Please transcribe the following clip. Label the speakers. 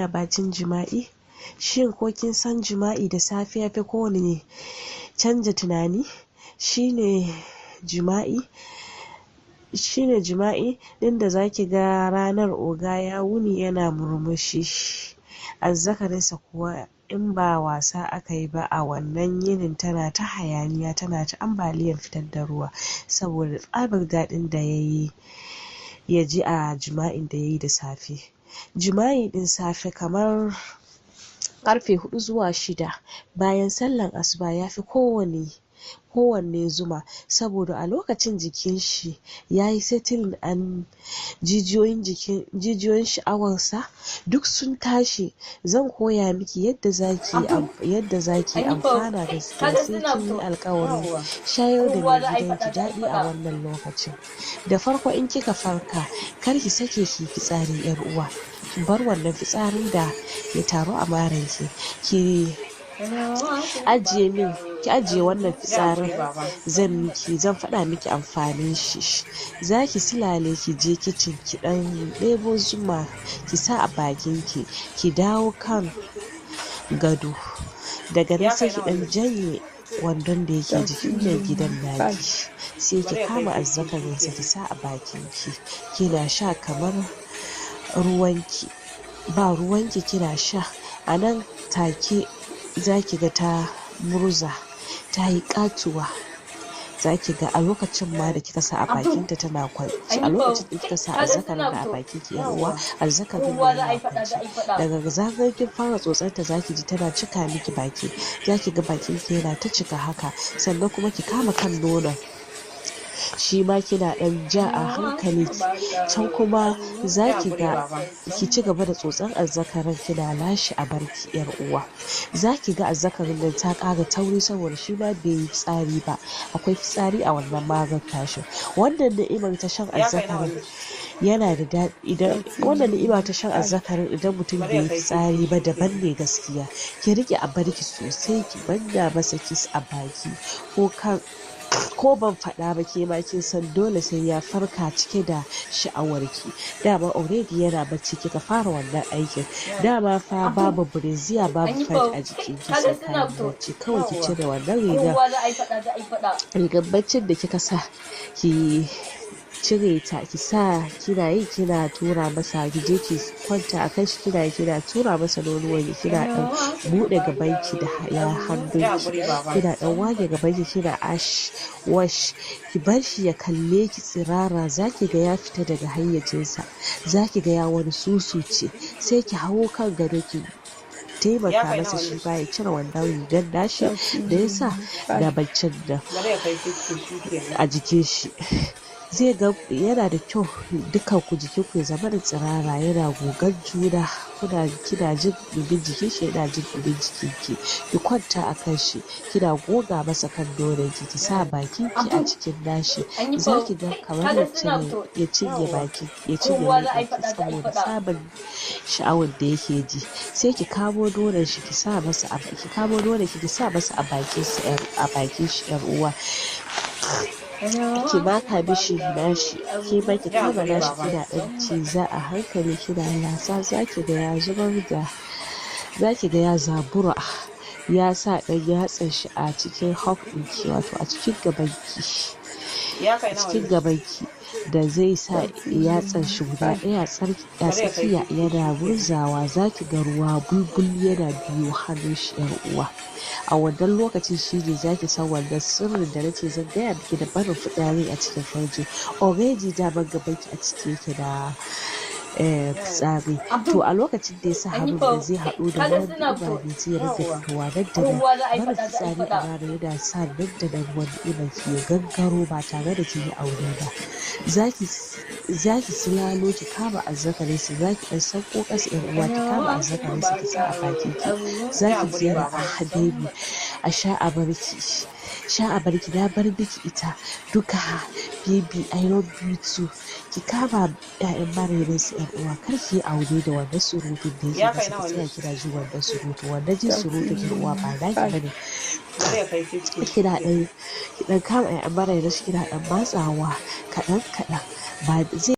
Speaker 1: duniya bacin jima'i? Shin ko kin san jima'i da safe ya fi kowane canja tunani? Shine jima'i din da zaki ga ranar oga ya wuni yana murmushi, azzakarinsa kuwa in ba wasa aka yi ba a wannan yinin tana ta hayaniya, tana ta ambaliyar fitar da ruwa saboda tsabar daɗin da ya ji a jima'in da ya yi da safe. Jima'i din safe kamar karfe 4 zuwa 6 bayan sallan asuba ya fi kowanne zuma, saboda a lokacin jikin shi ya yi settling an jijiyoyin sha'awarsa duk sun tashi. Zan koya miki yadda zaki amfana da sai kin yi alkawarin shayar da mai gidanki daɗi a wannan lokacin. Da farko in kika farka kar ki sake ki fitsari yar uwa, ki bar wannan fitsarin da ya taru a maranki, ki ajiye wannan fitsarin. Zan faɗa miki amfanin shi. Zaki silale ki je kicin ki dan ɗebo zuma ki sa a bakin ki dawo kan gado, daga nan sai ki dan janye wandon da yake jikin mai gidan naki, sai ki kama azzakarinsa ki sa a bakin ki, kina sha kamar ruwanki ba ruwanki kina sha. A nan take zaki ga ta murza ta yi katuwa, zaki ga a lokacin ma da kika sa a bakinta tana kwanci, a lokacin da kika sa azzakarin da a bakin ki yan uwa, azzakarin da yana kwanci, daga zarar kin fara tsotsarta zaki ji tana cika miki baki, zaki ga bakin ki yana ta cika haka, sannan kuma ki kama kan nonon shi ma kina dan ja a hankali, can kuma zaki ga ki ci gaba da tsotsar azzakarin kina lashe a barki yar uwa. Zaki ga azzakarin nan ta ƙara tauri saboda shi ma bai yi fitsari ba, akwai fitsari a wannan magar tashin. Wannan ni'imar ta shan azzakarin yana da daɗi idan mutum bai yi fitsari ba daban ne gaskiya. Ki rike a barki sosai, ki banna masa kiss a baki ko ban faɗa ba ke ma kin san dole sai ya farka cike da sha'awarki. Dama already yana bacci kika fara wannan aikin, dama fa babu breziya babu fat a jikin ki sai kayan bacci, kawai ki cire wannan rigar baccin da kika sa ki cire ta, ki sa kina tura masa, ki je ki kwanta a kan shi kina tura masa nonuwan, kina dan bude gabanki da hannunki, kina dan wage gabanki kina wash, ki bar shi ya kalle ki tsirara, zaki ga ya fita daga hayyacinsa, zaki ga ya wani susuce, sai ki hawo kan gado ki taimaka masa shi ba ya cire wannan rigar nashi da ya sa da baccin da a jikin shi. Zai ga yana da kyau dukan ku jikin ku ya zama da tsirara, yana gogan juna, kina jin ɗumin jikin shi yana jin ɗumin jikin ki kwanta a kan shi kina goga masa kan nonon ki sa bakin ki a cikin nashi, zaki ga kamar ya cinye baki saboda sabon sha'awar da yake ji. Sai ki kamo nonon shi ki sa masa a bakin shi yar uwa, ki maka mishi nashi, ki ma ki kama nashi kina dan ciza a hankali kina lasa, zaki ga ya zabura ya sa dan yatsan shi a cikin hop ɗinki, wato a cikin gabanki da zai sa yatsan shi guda ɗaya a tsakiya yana murzawa, zaki ga ruwa bulbul yana biyo hannun shi yar uwa. A wannan lokacin shi ne zaki san wannan sirrin da nace zan gaya miki da barin fitsari a cikin farji. Already daman gabanki a ciki yake da fitsari, to a lokacin da ya sa hannun da zai haɗu da wani ni'ima ne zai rage fitowa nan da nan. Barin fitsari a rana yana sa nan da nan wani ni'imar ki ya gangaro ba tare da kin yi aure ba. Zaki silalo ki kama azzakarin su, zaki dan sauko ƙasa yar uwa, ki kama azzakarin su ki sa a bakin ki, zaki jera a habibi a sha a barki na bar miki ita duka, baby I love you too. Ki kama ƴaƴan marairai su yar uwa, kar ki yi aure da wannan surutun da yake kasa ki tsaya kina ji wannan surutu, wannan jin surutun yar uwa ba naki bane. Kina dan kama ƴaƴan marairai kina dan matsawa kaɗan ba zai